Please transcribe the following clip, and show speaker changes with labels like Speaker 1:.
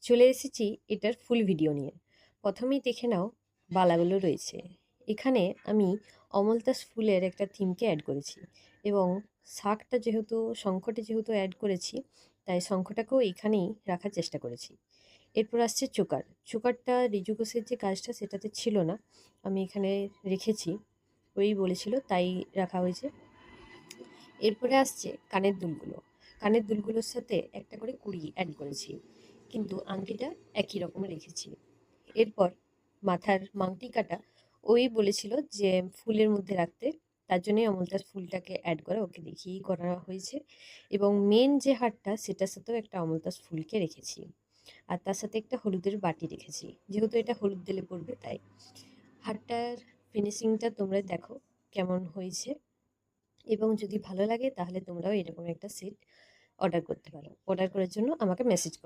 Speaker 1: চলে এসেছি এটার ফুল ভিডিও নিয়ে। প্রথমেই দেখে নাও বালাগুলো রয়েছে। এখানে আমি অমলতাস ফুলের একটা থিমকে অ্যাড করেছি এবং শাকটা যেহেতু শঙ্খটা যেহেতু অ্যাড করেছি, তাই শঙ্খটাকেও এখানেই রাখার চেষ্টা করেছি। এরপর আসছে চোকার। চোকারটা রিজু ঘোষের যে কাজটা সেটাতে ছিল না, আমি এখানে রেখেছি। ওই বলেছিল তাই রাখা হয়েছে। এরপরে আসছে কানের দুলগুলো। কানের দুলগুলোর সাথে একটা করে কুড়ি অ্যাড করেছি, কিন্তু আংটিটা একই রকম রেখেছি। এরপর মাথার মাংটিকাটা ওই বলেছিল যে ফুলের মধ্যে রাখতে, তার জন্যই অমলতার ফুলটাকে অ্যাড করা, ওকে দেখিয়েই করা হয়েছে। এবং মেন যে হারটা সেটার সাথেও একটা অমলতাস ফুলকে রেখেছি, আর তার সাথে একটা হলুদের বাটি রেখেছি, যেহেতু এটা হলুদ দিলে পড়বে তাই। হারটার ফিনিশিংটা তোমরা দেখো কেমন হয়েছে, এবং যদি ভালো লাগে তাহলে তোমরাও এরকম একটা সেট অর্ডার করতে পারো। অর্ডার করার জন্য আমাকে মেসেজ করো।